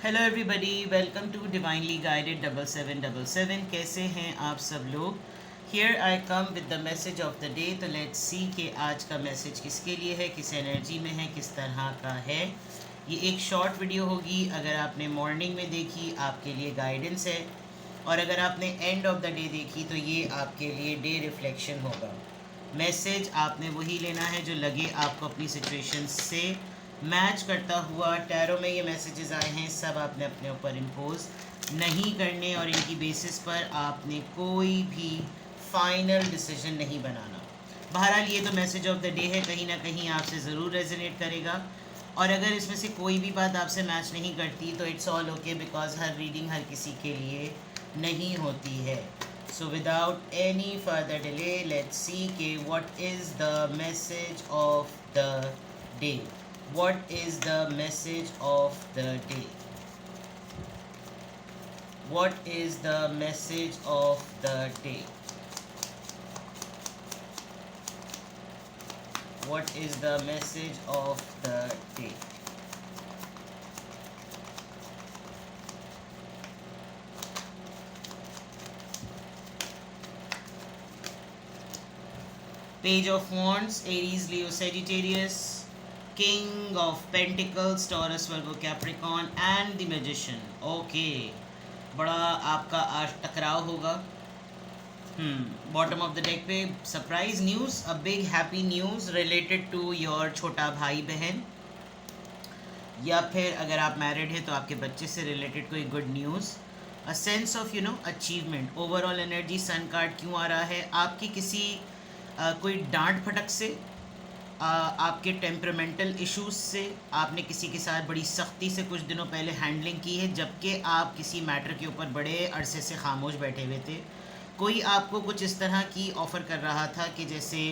Hello everybody, welcome to divinely guided 7777। कैसे हैं आप सब लोग। Here I come with the message of the day. तो लेट्स सी कि आज का मैसेज किसके लिए है, किस एनर्जी में है, किस तरह का है। ये एक शॉर्ट वीडियो होगी। अगर आपने मॉर्निंग में देखी आपके लिए गाइडेंस है, और अगर आपने एंड ऑफ द डे देखी तो ये आपके लिए डे रिफ्लेक्शन होगा। मैसेज आपने वही लेना है जो लगे आपको अपनी सिचुएशन से मैच करता हुआ। टैरो में ये मैसेजेस आए हैं, सब आपने अपने ऊपर इम्पोज नहीं करने, और इनकी बेसिस पर आपने कोई भी फाइनल डिसीजन नहीं बनाना। बहरहाल ये तो मैसेज ऑफ द डे है, कहीं ना कहीं आपसे ज़रूर रेजोनेट करेगा। और अगर इसमें से कोई भी बात आपसे मैच नहीं करती तो इट्स ऑल ओके, बिकॉज हर रीडिंग हर किसी के लिए नहीं होती है। So without any further delay, let's see what is the message of the day. What is the message of the day? What is the message of the day? What is the message of the day? Page of Wands, Aries, Leo, Sagittarius, King of Pentacles, Taurus, Virgo, Capricorn and the Magician. Okay, बड़ा आपका आज टकराव होगा। Bottom of the deck पे surprise news, a big happy news related to your छोटा भाई बहन, या फिर अगर आप मैरिड हैं तो आपके बच्चे से रिलेटेड कोई good news. A sense of achievement. Overall energy sun card क्यों आ रहा है? आपकी किसी कोई डांट फटक से, आपके टेम्परामेंटल इश्यूज से, आपने किसी के साथ बड़ी सख्ती से कुछ दिनों पहले हैंडलिंग की है, जबकि आप किसी मैटर के ऊपर बड़े अरसे से खामोश बैठे हुए थे। कोई आपको कुछ इस तरह की ऑफ़र कर रहा था कि जैसे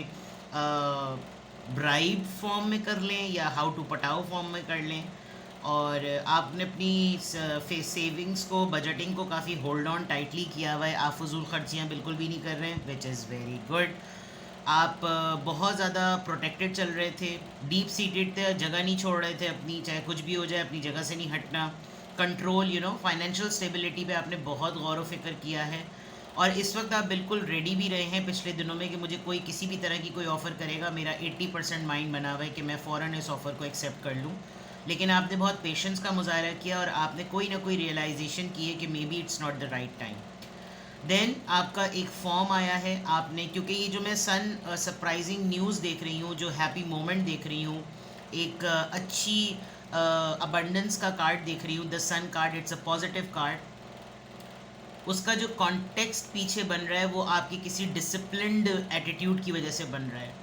ब्राइब फॉर्म में कर लें या हाउ टू पटाओ फॉर्म में कर लें, और आपने अपनी सेविंग्स को, बजटिंग को काफ़ी होल्ड ऑन टाइटली किया हुआ है। आप फजूल खर्चियाँ बिल्कुल भी नहीं कर रहे हैं, विच इज़ वेरी गुड। आप बहुत ज़्यादा प्रोटेक्टेड चल रहे थे, डीप सीटेड थे, जगह नहीं छोड़ रहे थे अपनी, चाहे कुछ भी हो जाए अपनी जगह से नहीं हटना। कंट्रोल, फाइनेंशियल स्टेबिलिटी पे आपने बहुत गौर व फिक्र किया है, और इस वक्त आप बिल्कुल रेडी भी रहे हैं पिछले दिनों में कि मुझे कोई किसी भी तरह की कोई ऑफ़र करेगा, मेरा 80% माइंड बना हुआ है कि मैं फ़ौरन इस ऑफ़र को एक्सेप्ट कर लूँ। लेकिन आपने बहुत पेशेंस का मुजाहरा किया, और आपने कोई ना कोई रियलाइजेशन की है कि maybe it's not the right time. Then आपका एक फॉर्म आया है, आपने, क्योंकि ये जो मैं सन सरप्राइजिंग न्यूज़ देख रही हूँ, जो हैप्पी मोमेंट देख रही हूँ, एक अच्छी अबंडेंस का कार्ड देख रही हूँ, the sun card, it's a positive card. उसका जो कॉन्टेक्स्ट पीछे बन रहा है वो आपकी किसी डिसिप्लिन्ड एटीट्यूड की वजह से बन रहा है,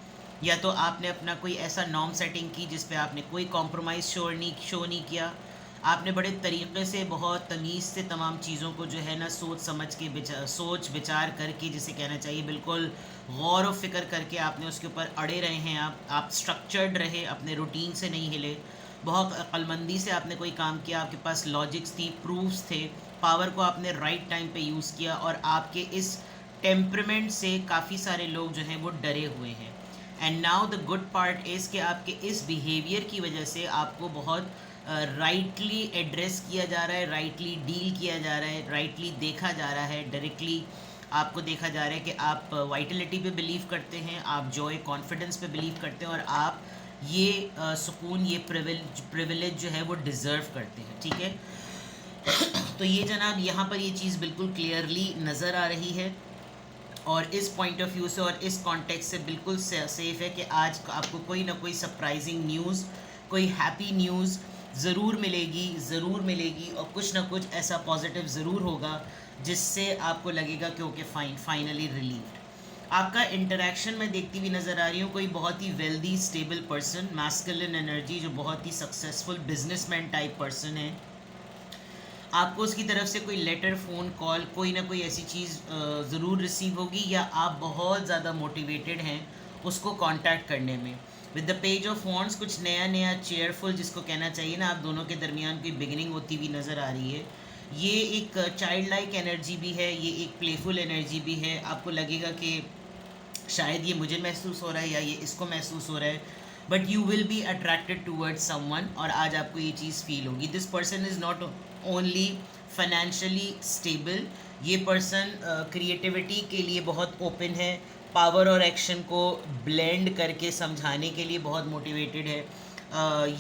या तो आपने अपना कोई ऐसा नॉर्म सेटिंग की जिस पे आपने कोई कॉम्प्रोमाइज़ शो नहीं किया। आपने बड़े तरीक़े से, बहुत तमीज़ से तमाम चीज़ों को जो है ना सोच विचार करके, जिसे कहना चाहिए बिल्कुल गौर व फिक्र करके आपने उसके ऊपर अड़े रहे हैं। आप स्ट्रक्चर्ड रहे, अपने रूटीन से नहीं हिले, बहुत अक्लमंदी से आपने कोई काम किया, आपके पास लॉजिक्स थी, प्रूफ्स थे, पावर को आपने राइट टाइम पे यूज़ किया, और आपके इस टेम्परमेंट से काफ़ी सारे लोग जो हैं वो डरे हुए हैं। And now the good part is कि आपके इस बिहेवियर की वजह से आपको बहुत राइटली एड्रेस किया जा रहा है, राइटली डील किया जा रहा है, राइटली देखा जा रहा है, डायरेक्टली आपको देखा जा रहा है कि आप वाइटलिटी पे बिलीव करते हैं, आप जॉय कॉन्फिडेंस पे बिलीव करते हैं, और आप ये सुकून, ये प्रिविलेज जो है वो डिज़र्व करते हैं। ठीक है, तो ये जनाब यहाँ पर ये चीज़ बिल्कुल क्लियरली नज़र आ रही है, और इस पॉइंट ऑफ व्यू से और इस कॉन्टेक्स्ट से बिल्कुल सेफ है कि आज आपको कोई ना कोई सरप्राइजिंग न्यूज़, कोई हैप्पी न्यूज़ ज़रूर मिलेगी, और कुछ ना कुछ ऐसा पॉजिटिव ज़रूर होगा जिससे आपको लगेगा कि ओके फाइन, फाइनली रिलीव्ड। आपका इंटरेक्शन मैं देखती हुई नज़र आ रही हूँ, कोई बहुत ही wealthy stable person, masculine energy, जो बहुत ही सक्सेसफुल बिजनेसमैन टाइप पर्सन है। आपको उसकी तरफ से कोई लेटर, फ़ोन कॉल, कोई ना कोई ऐसी चीज़ ज़रूर रिसीव होगी, या आप बहुत ज़्यादा मोटिवेटेड हैं उसको कांटेक्ट करने में। With the page of wands, कुछ नया चेयरफुल, जिसको कहना चाहिए ना, आप दोनों के दरमियान कोई बिगिनिंग होती हुई नज़र आ रही है। ये एक चाइल्ड लाइक एनर्जी भी है, ये एक प्लेफुल एनर्जी भी है। आपको लगेगा कि शायद ये मुझे महसूस हो रहा है या ये इसको महसूस हो रहा है। But you will be attracted towards someone, और आज आपको ये चीज़ फील होगी। This person is not only financially stable, ये पर्सन क्रिएटिविटी के लिए बहुत ओपन है, पावर और एक्शन को ब्लेंड करके समझाने के लिए बहुत मोटिवेटेड है।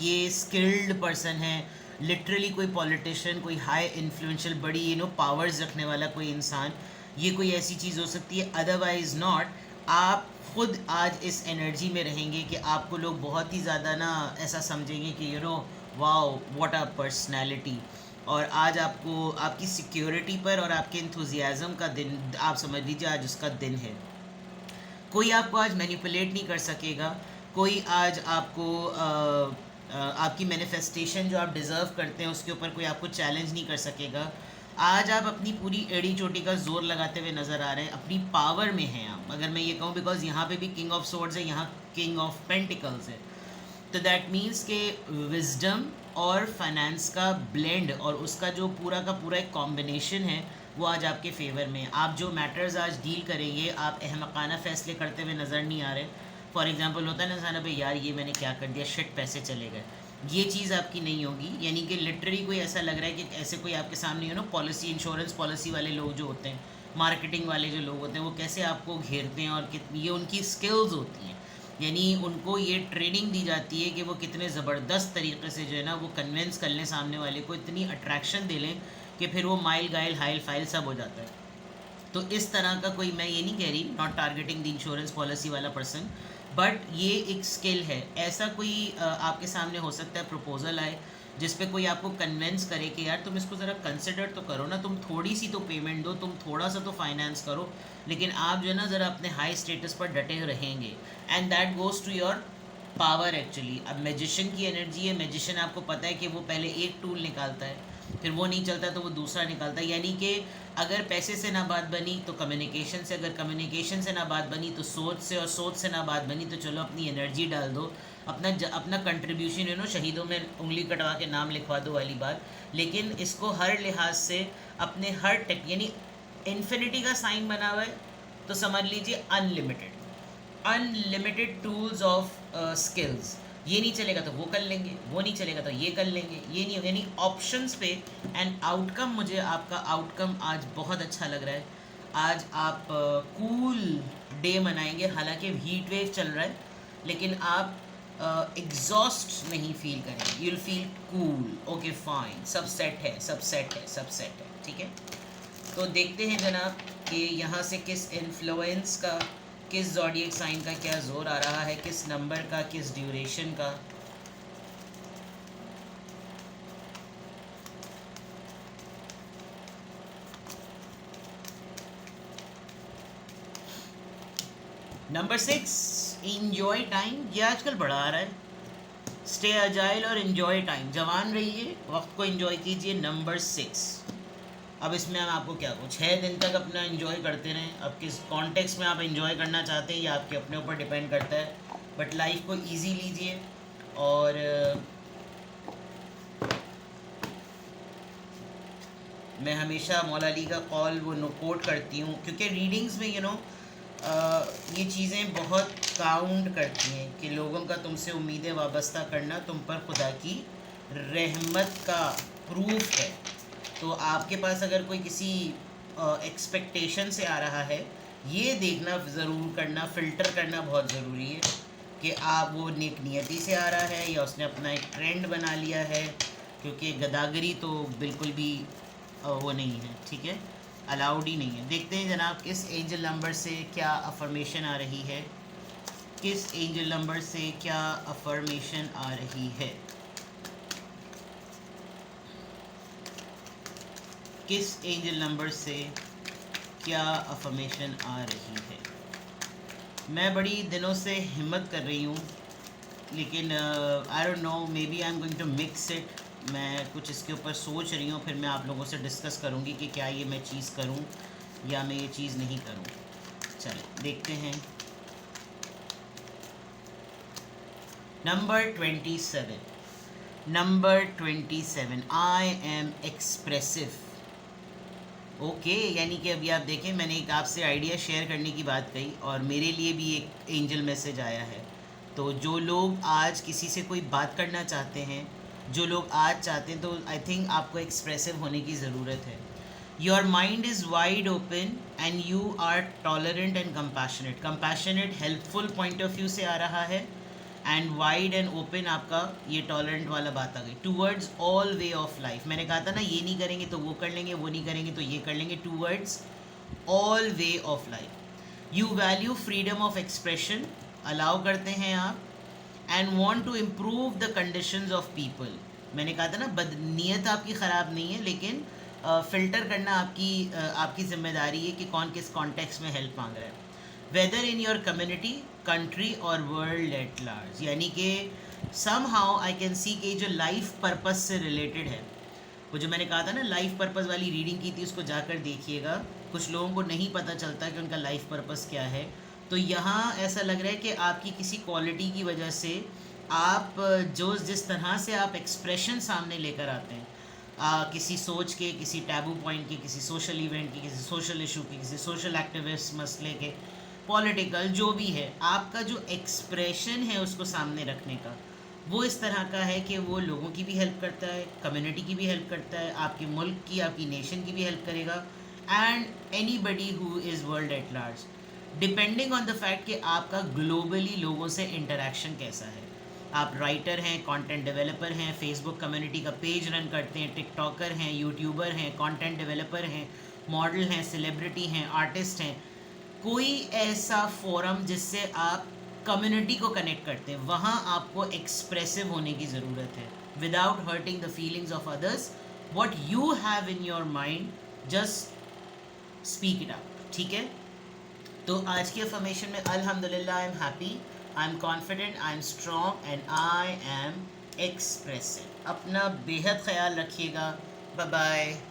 ये स्किल्ड पर्सन है, लिटरली कोई पॉलिटिशियन, कोई हाई इन्फ्लुएंशियल, बड़ी पावर्स रखने वाला कोई इंसान, ये कोई ऐसी चीज़ हो सकती है। अदरवाइज नॉट, आप खुद आज इस एनर्जी में रहेंगे कि आपको लोग बहुत ही ज़्यादा ना ऐसा समझेंगे कि वाओ व्हाट अ पर्सनैलिटी। और आज आपको आपकी सिक्योरिटी पर और आपके इंथुजियाज़म का दिन, आप समझ लीजिए आज उसका दिन है। कोई आपको आज मैनिपुलेट नहीं कर सकेगा, कोई आज आपको आपकी मैनिफेस्टेशन जो आप डिज़र्व करते हैं उसके ऊपर कोई आपको चैलेंज नहीं कर सकेगा। आज आप अपनी पूरी एड़ी चोटी का जोर लगाते हुए नज़र आ रहे हैं, अपनी पावर में हैं आप, अगर मैं ये कहूँ, बिकॉज यहाँ पे भी किंग ऑफ सोर्ड्स है, यहाँ किंग ऑफ पेंटिकल्स है। तो दैट मीन्स के विजडम और फाइनेंस का ब्लेंड और उसका जो पूरा का पूरा एक कॉम्बिनेशन है वो आज आपके फेवर में है। आप जो मैटर्स आज डील करेंगे, आप अहमकाना फैसले करते हुए नज़र नहीं आ रहे। फॉर एग्जांपल होता है ना इंसान, भाई यार ये मैंने क्या कर दिया, शिट पैसे चले गए, ये चीज़ आपकी नहीं होगी। यानी कि लिटरली कोई ऐसा लग रहा है कि ऐसे कोई आपके सामने पॉलिसी, इंश्योरेंस पॉलिसी वाले लोग जो होते हैं, मार्केटिंग वाले जो लोग होते हैं, वो कैसे आपको घेरते हैं और कितनी ये उनकी स्किल्स होती हैं। यानी उनको ये ट्रेनिंग दी जाती है कि वो कितने ज़बरदस्त तरीके से जो है ना वो कन्विंस कर लें सामने वाले को, इतनी अट्रैक्शन दे लें कि फिर वो माइल गाइल हाइल फाइल सब हो जाता है। तो इस तरह का कोई, मैं ये नहीं कह रही, not targeting the insurance policy वाला पर्सन, बट ये एक स्किल है। ऐसा कोई आपके सामने हो सकता है प्रपोजल आए जिस पे कोई आपको कन्विंस करे कि यार तुम इसको ज़रा कंसिडर तो करो ना, तुम थोड़ी सी तो पेमेंट दो, तुम थोड़ा सा तो फाइनेंस करो, लेकिन आप जो है ना ज़रा अपने हाई स्टेटस पर डटे रहेंगे, and that goes to your power actually. अब मैजिशियन की एनर्जी है, मैजिशियन आपको पता है कि वो पहले एक टूल निकालता है, फिर वो नहीं चलता तो वो दूसरा निकालता है। यानी कि अगर पैसे से ना बात बनी तो कम्युनिकेशन से, अगर कम्युनिकेशन से ना बात बनी तो सोच से, और सोच से ना बात बनी तो चलो अपनी एनर्जी डाल दो, अपना कंट्रीब्यूशन शहीदों में उंगली कटवा के नाम लिखवा दो वाली बात। लेकिन इसको हर लिहाज से अपने हर टेक, यानी इन्फिनिटी का साइन बना हुआ है तो समझ लीजिए अनलिमिटेड टूल्स ऑफ स्किल्स। ये नहीं चलेगा तो वो कर लेंगे, वो नहीं चलेगा तो ये कर लेंगे, ये नहीं, यानी ऑप्शंस पे। एंड आउटकम, मुझे आपका आउटकम आज बहुत अच्छा लग रहा है। आज आप कूल डे मनाएंगे, हालांकि हीट वेव चल रहा है, लेकिन आप एग्जॉस्ट नहीं फील करेंगे, you will feel cool. Okay fine, सब सेट है, सब सेट है, सब सेट है, ठीक है। तो देखते हैं जनाब कि यहाँ से किस इन्फ्लुएंस का, किस ज़ोडिएक साइन का क्या जोर आ रहा है, किस नंबर का, किस ड्यूरेशन का। Number 6, enjoy time. ये आजकल बड़ा आ रहा है, स्टे अजाइल और इन्जॉय टाइम। जवान रहिए, वक्त को इन्जॉय कीजिए। नंबर 6, अब इसमें हम आपको क्या कहूँ, 6 दिन तक अपना एंजॉय करते रहें। अब किस कॉन्टेक्स्ट में आप एंजॉय करना चाहते हैं ये आपके अपने ऊपर डिपेंड करता है, बट लाइफ को इजी लीजिए। और मैं हमेशा मौला अली का कॉल वो कोट करती हूँ, क्योंकि रीडिंग्स में ये चीज़ें बहुत काउंट करती हैं कि लोगों का तुमसे उम्मीदें वाबस्ता करना तुम पर खुदा की रहमत का प्रूफ है। तो आपके पास अगर कोई किसी एक्सपेक्टेशन से आ रहा है, ये देखना ज़रूर करना, फ़िल्टर करना बहुत ज़रूरी है कि आप वो नेक नियति से आ रहा है या उसने अपना एक ट्रेंड बना लिया है, क्योंकि गदागरी तो बिल्कुल भी वो नहीं है, ठीक है, अलाउड ही नहीं है। देखते हैं जनाब किस एंजल नंबर से क्या अफर्मेशन आ रही है, किस एंजल नंबर से क्या अफर्मेशन आ रही है, किस एंजल नंबर से क्या अफर्मेशन आ रही है। मैं बड़ी दिनों से हिम्मत कर रही हूँ, लेकिन I don't know, maybe I am going to mix it. मैं कुछ इसके ऊपर सोच रही हूँ, फिर मैं आप लोगों से डिस्कस करूँगी कि क्या ये मैं चीज़ करूँ या मैं ये चीज़ नहीं करूँ। चलें देखते हैं। Number 27, number 27, I am expressive. Okay, यानी कि अभी आप देखें, मैंने एक आपसे आइडिया शेयर करने की बात कही और मेरे लिए भी एक एंजल मैसेज आया है। तो जो लोग आज किसी से कोई बात करना चाहते हैं, जो लोग आज चाहते हैं, तो आई थिंक आपको एक्सप्रेसिव होने की ज़रूरत है. Your mind is wide open and you are tolerant and compassionate. Compassionate helpful point of view से आ रहा है, एंड वाइड एंड ओपन आपका ये टॉलरेंट वाला बात आ गई. Towards all way of life, मैंने कहा था ना, ये नहीं करेंगे तो वो कर लेंगे, वो नहीं करेंगे तो ये कर लेंगे. Towards all way of life. You value freedom of expression, allow करते हैं आप, and want to improve the conditions of people. मैंने कहा था ना, बदनीयत आपकी ख़राब नहीं है, लेकिन फ़िल्टर करना आपकी ज़िम्मेदारी है कि कौन किस कॉन्टेक्स्ट में हेल्प मांग रहा है. Whether in your community, country और वर्ल्ड एट लार्ज. यानी कि some how I can see कि जो लाइफ पर्पस से रिलेटेड है, वो जो मैंने कहा था ना, लाइफ पर्पस वाली रीडिंग की थी, उसको जाकर देखिएगा. कुछ लोगों को नहीं पता चलता कि उनका लाइफ पर्पस क्या है. तो यहाँ ऐसा लग रहा है कि आपकी किसी क्वालिटी की वजह से आप जो जिस तरह से आप एक्सप्रेशन सामने लेकर आते हैं, किसी सोच के, किसी टैबू पॉइंट के, किसी सोशल इवेंट के, किसी सोशल इशू के, किसी सोशल एक्टिविस्ट मसले के, पॉलिटिकल जो भी है, आपका जो एक्सप्रेशन है उसको सामने रखने का, वो इस तरह का है कि वो लोगों की भी हेल्प करता है, कम्युनिटी की भी हेल्प करता है, आपके मुल्क की, आपकी नेशन की भी हेल्प करेगा, and any buddy who is world at large, depending on the fact कि आपका ग्लोबली लोगों से इंटरेक्शन कैसा है. आप राइटर हैं, कंटेंट डेवलपर हैं, फेसबुक कम्युनिटी का पेज रन करते हैं, टिकटॉकर हैं, यूट्यूबर हैं, कंटेंट डेवलपर हैं, मॉडल हैं, सेलिब्रिटी हैं, आर्टिस्ट हैं, कोई ऐसा फोरम जिससे आप कम्युनिटी को कनेक्ट करते हैं, वहाँ आपको एक्सप्रेसिव होने की ज़रूरत है, without hurting the feelings of others. What you have in your mind, just speak it out. ठीक है. तो आज की अफर्मेशन में, अल्हम्दुलिल्लाह, I am happy, I am confident, I am strong and I am expressive. अपना बेहद ख्याल रखिएगा. Bye bye.